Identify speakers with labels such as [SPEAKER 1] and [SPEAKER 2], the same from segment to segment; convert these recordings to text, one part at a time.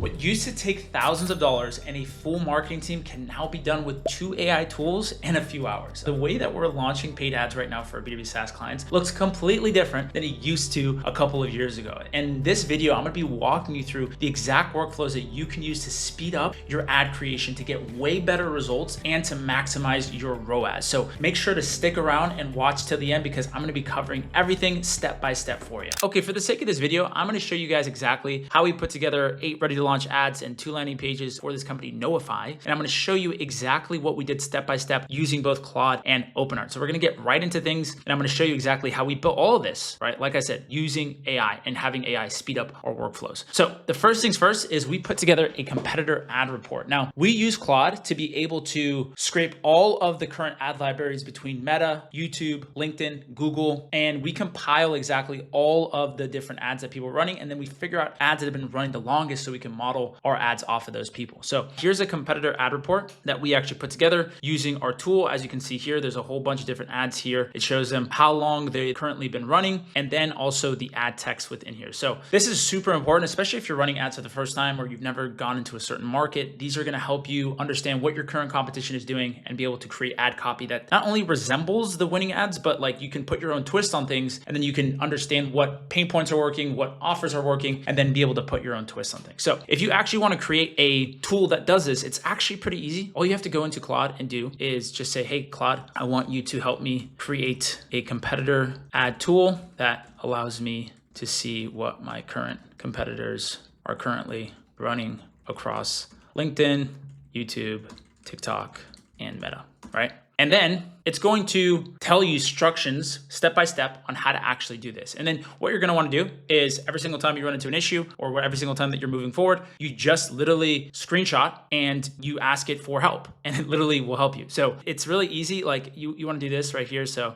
[SPEAKER 1] What used to take thousands of dollars and a full marketing team can now be done with 2 AI tools in a few hours. The way that we're launching paid ads right now for our B2B SaaS clients looks completely different than it used to a couple of years ago. In this video, I'm gonna be walking you through the exact workflows that you can use to speed up your ad creation to get way better results and to maximize your ROAS. So make sure to stick around and watch till the end because I'm gonna be covering everything step by step for you. Okay, for the sake of this video, I'm gonna show you guys exactly how we put together 8 ready to launch ads and 2 landing pages for this company, Notify. And I'm gonna show you exactly what we did step by step using both Claude and OpenArt. So we're gonna get right into things and I'm gonna show you exactly how we built all of this, right? Like I said, using AI and having AI speed up our workflows. So the first things first is we put together a competitor ad report. Now, we use Claude to be able to scrape all of the current ad libraries between Meta, YouTube, LinkedIn, Google, and we compile exactly all of the different ads that people are running, and then we figure out ads that have been running the longest so we can model our ads off of those people. So here's a competitor ad report that we actually put together using our tool. As you can see here, there's a whole bunch of different ads here. It shows them how long they've currently been running and then also the ad text within here. So this is super important, especially if you're running ads for the first time or you've never gone into a certain market. These are going to help you understand what your current competition is doing and be able to create ad copy that not only resembles the winning ads, but like you can put your own twist on things and then you can understand what pain points are working, what offers are working, and then be able to put your own twist on things. So if you actually want to create a tool that does this, it's actually pretty easy. All you have to go into Claude and do is just say, hey, Claude, I want you to help me create a competitor ad tool that allows me to see what my current competitors are currently running across LinkedIn, YouTube, TikTok, and Meta, right? And then it's going to tell you instructions step by step on how to actually do this. And then what you're going to want to do is every single time you run into an issue or every single time that you're moving forward, you just literally screenshot and you ask it for help and it literally will help you. So it's really easy. Like you want to do this right here. So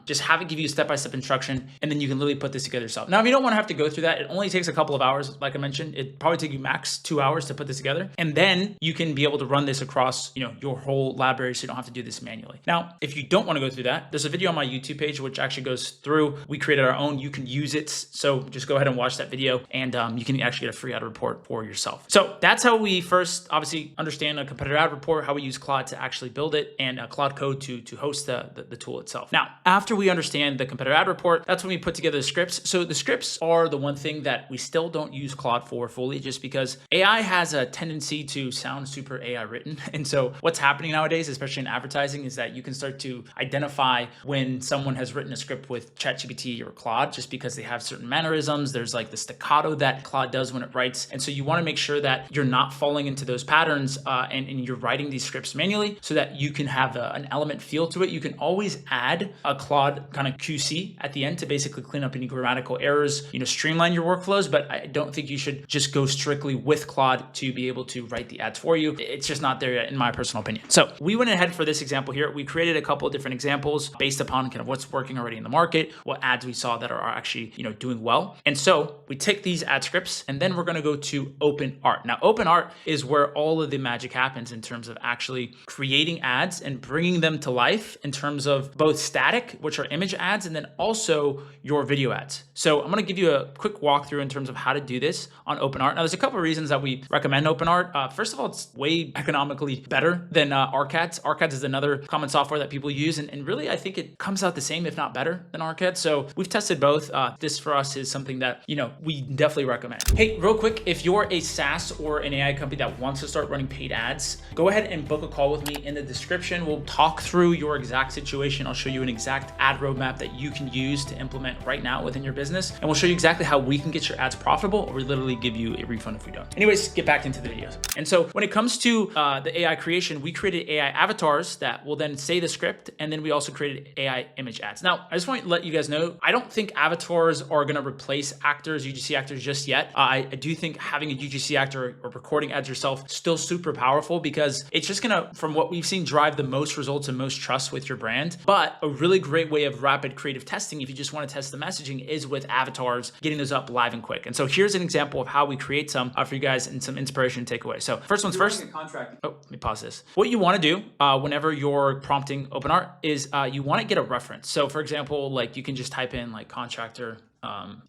[SPEAKER 1] just have it give you a step-by-step instruction and then you can literally put this together yourself. Now, if you don't want to have to go through that, it only takes a couple of hours. Like I mentioned, it probably take you max 2 hours to put this together. And then you can be able to run this across, your whole library so you don't have to do this manually. Now, if you don't want to go through that, there's a video on my YouTube page which actually goes through. We created our own. You can use it. So just go ahead and watch that video and you can actually get a free ad report for yourself. So that's how we first obviously understand a competitor ad report, how we use Claude to actually build it and Claude Code to host the tool itself. Now, after we understand the competitor ad report, that's when we put together the scripts. So the scripts are the one thing that we still don't use Claude for fully just because AI has a tendency to sound super AI written. And so what's happening nowadays, especially in advertising, is that you can start to identify when someone has written a script with ChatGPT or Claude just because they have certain mannerisms. There's like the staccato that Claude does when it writes. And so you want to make sure that you're not falling into those patterns and you're writing these scripts manually so that you can have an element feel to it. You can always add a Claude kind of QC at the end to basically clean up any grammatical errors, streamline your workflows, but I don't think you should just go strictly with Claude to be able to write the ads for you. It's just not there yet in my personal opinion. So we went ahead for this example here. We created a couple of different examples based upon kind of what's working already in the market, what ads we saw that are actually, doing well. And so we take these ad scripts and then we're going to go to OpenArt. Now, OpenArt is where all of the magic happens in terms of actually creating ads and bringing them to life in terms of both static, which are image ads, and then also your video ads. So I'm going to give you a quick walkthrough in terms of how to do this on OpenArt. Now, there's a couple of reasons that we recommend OpenArt. First of all, it's way economically better than ArcAds. ArcAds is another common software that people use. And really, I think it comes out the same, if not better than ArcAds. So we've tested both. This for us is something that, we definitely recommend. Hey, real quick, if you're a SaaS or an AI company that wants to start running paid ads, go ahead and book a call with me in the description. We'll talk through your exact situation. I'll show you an exact ad roadmap that you can use to implement right now within your business. And we'll show you exactly how we can get your ads profitable or we literally give you a refund if we don't. Anyways, get back into the videos. And so when it comes to the AI creation, we created AI avatars that will then say the script. And then we also created AI image ads. Now, I just want to let you guys know, I don't think avatars are going to replace actors, UGC actors just yet. I do think having a UGC actor or recording ads yourself still super powerful because it's just going to, from what we've seen, drive the most results and most trust with your brand. But a really great way of rapid creative testing, if you just want to test the messaging, is with avatars, getting those up live and quick. And so here's an example of how we create some for you guys and some inspiration to take away. So first one's first. Oh, let me pause this. What you want to do whenever you're prompting OpenArt is you want to get a reference. So for example, like you can just type in like contractor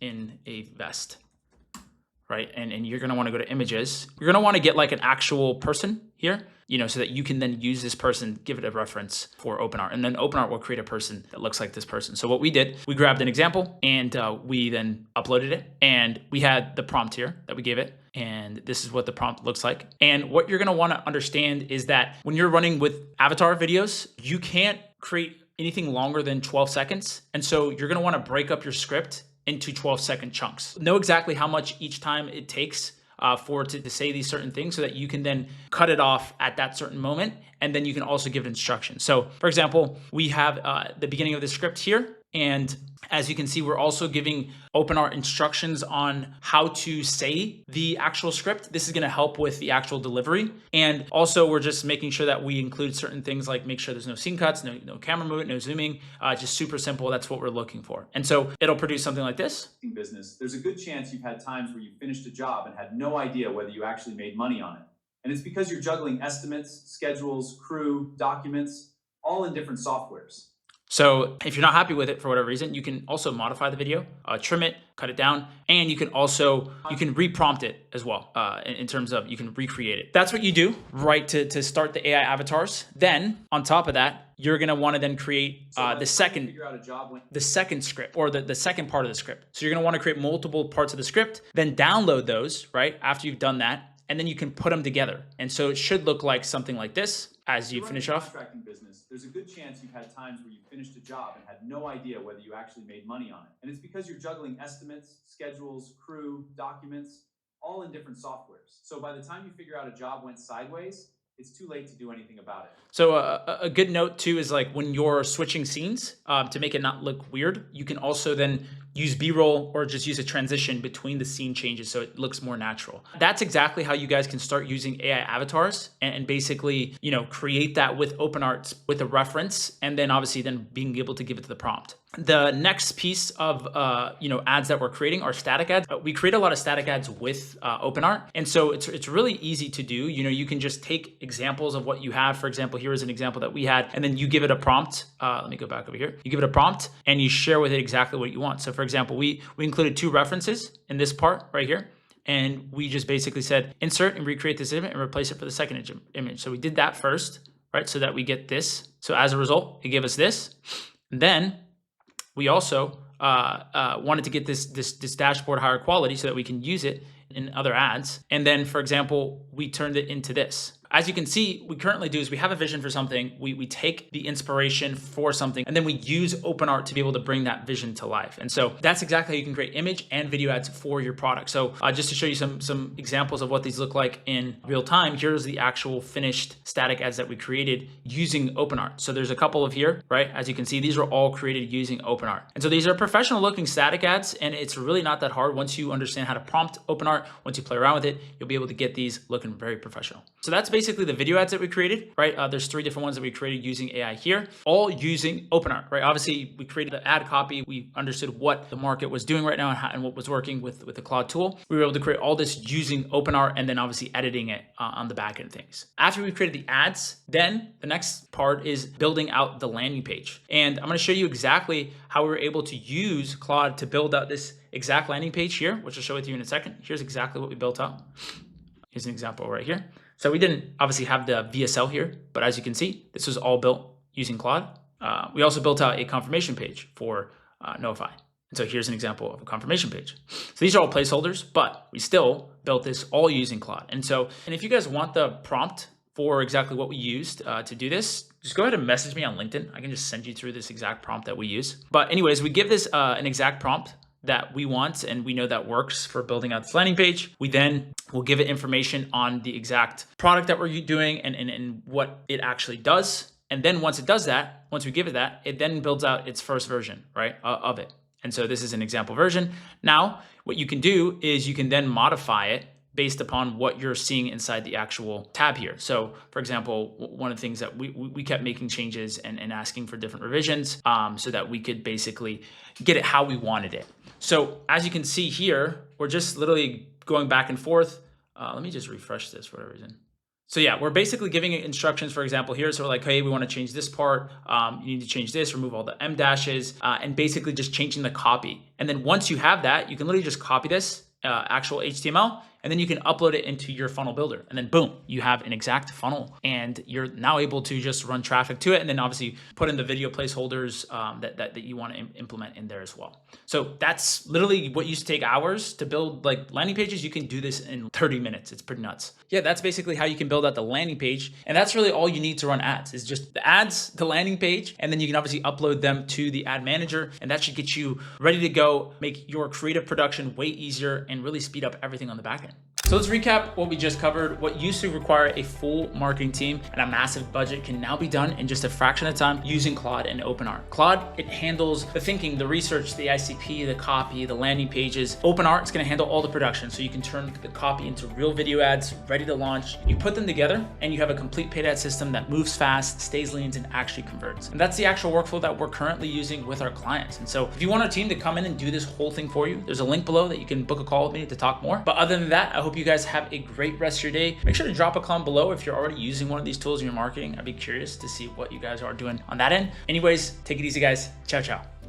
[SPEAKER 1] in a vest, right? And you're gonna wanna go to images. You're gonna wanna get like an actual person here, so that you can then use this person, give it a reference for OpenArt. And then OpenArt will create a person that looks like this person. So what we did, we grabbed an example and we then uploaded it. And we had the prompt here that we gave it. And this is what the prompt looks like. And what you're gonna wanna understand is that when you're running with avatar videos, you can't create anything longer than 12 seconds. And so you're gonna wanna break up your script into 12-second chunks. Know exactly how much each time it takes for it to say these certain things so that you can then cut it off at that certain moment. And then you can also give it instructions. So for example, we have the beginning of the script here. And as you can see, we're also giving OpenArt instructions on how to say the actual script. This is going to help with the actual delivery. And also we're just making sure that we include certain things like make sure there's no scene cuts, no camera movement, no zooming, just super simple. That's what we're looking for. And so it'll produce something like this.
[SPEAKER 2] Business, there's a good chance you've had times where you finished a job and had no idea whether you actually made money on it. And it's because you're juggling estimates, schedules, crew, documents, all in different softwares.
[SPEAKER 1] So if you're not happy with it for whatever reason, you can also modify the video, trim it, cut it down, and you can reprompt it as well in terms of you can recreate it. That's what you do, right, to start the AI avatars. Then on top of that, you're gonna wanna then create the second script or the second part of the script. So you're gonna wanna create multiple parts of the script, then download those, right, after you've done that, and then you can put them together. And so it should look like something like this as you finish off.
[SPEAKER 2] Business, there's a good chance you've had times where you finished a job and had no idea whether you actually made money on it. And it's because you're juggling estimates, schedules, crew, documents, all in different softwares. So by the time you figure out a job went sideways, it's too late to do anything about it.
[SPEAKER 1] So a good note too is like when you're switching scenes to make it not look weird, you can also then use B-roll or just use a transition between the scene changes so it looks more natural. That's exactly how you guys can start using AI avatars and basically, create that with OpenArt with a reference and then obviously then being able to give it to the prompt. The next piece of ads that we're creating are static ads. We create a lot of static ads with OpenArt, and so it's really easy to do. You can just take examples of what you have. For example, here is an example that we had, and then you give it a prompt. Let me go back over here. You give it a prompt, and you share with it exactly what you want. So for example, we included 2 references in this part right here. And we just basically said, insert and recreate this image and replace it for the second image. So we did that first, right? So that we get this. So as a result, it gave us this. And then we also wanted to get this dashboard higher quality so that we can use it in other ads. And then, for example, we turned it into this. As you can see, we currently do is we have a vision for something, we take the inspiration for something, and then we use OpenArt to be able to bring that vision to life. And so that's exactly how you can create image and video ads for your product. So just to show you some examples of what these look like in real time, here's the actual finished static ads that we created using OpenArt. So there's a couple of here, right? As you can see, these are all created using OpenArt. And so these are professional looking static ads, and it's really not that hard. Once you understand how to prompt OpenArt, once you play around with it, you'll be able to get these looking very professional. So that's basically the video ads that we created, right? There's 3 different ones that we created using AI here, all using OpenArt, right? Obviously, we created the ad copy. We understood what the market was doing right now and what was working with the Claude tool. We were able to create all this using OpenArt and then obviously editing it on the back end things. After we created the ads, then the next part is building out the landing page. And I'm going to show you exactly how we were able to use Claude to build out this exact landing page here, which I'll show it to you in a second. Here's exactly what we built out. Here's an example right here. So we didn't obviously have the VSL here, but as you can see, this was all built using Claude. We also built out a confirmation page for Notify. And so here's an example of a confirmation page. So these are all placeholders, but we still built this all using Claude. And if you guys want the prompt for exactly what we used to do this, just go ahead and message me on LinkedIn. I can just send you through this exact prompt that we use. But anyways, we give this an exact prompt that we want and we know that works for building out this landing page. We then will give it information on the exact product that we're doing and what it actually does. And then once it does that, once we give it that, it then builds out its first version, right, of it. And so this is an example version. Now, what you can do is you can then modify it based upon what you're seeing inside the actual tab here. So for example, one of the things that we kept making changes and asking for different revisions so that we could basically get it how we wanted it. So as you can see here, we're just literally going back and forth. Let me just refresh this for whatever reason. So yeah, we're basically giving it instructions, for example, here. So we're like, hey, we want to change this part. You need to change this, remove all the M dashes, and basically just changing the copy. And then once you have that, you can literally just copy this actual HTML, and then you can upload it into your funnel builder. And then boom, you have an exact funnel, and you're now able to just run traffic to it. And then obviously put in the video placeholders that you want to implement in there as well. So that's literally what used to take hours to build like landing pages. You can do this in 30 minutes. It's pretty nuts. Yeah, that's basically how you can build out the landing page. And that's really all you need to run ads, is just the ads, the landing page, and then you can obviously upload them to the ad manager. And that should get you ready to go, make your creative production way easier, and really speed up everything on the back end. So let's recap what we just covered. What used to require a full marketing team and a massive budget can now be done in just a fraction of time using Claude and OpenArt. Claude, it handles the thinking, the research, the ICP, the copy, the landing pages. OpenArt is going to handle all the production, so you can turn the copy into real video ads ready to launch. You put them together and you have a complete paid ad system that moves fast, stays lean, and actually converts. And that's the actual workflow that we're currently using with our clients. And so if you want our team to come in and do this whole thing for you, there's a link below that you can book a call with me to talk more. But other than that, I hope you guys have a great rest of your day. Make sure to drop a comment below if you're already using one of these tools in your marketing. I'd be curious to see what you guys are doing on that end. Anyways, take it easy, guys. Ciao, ciao.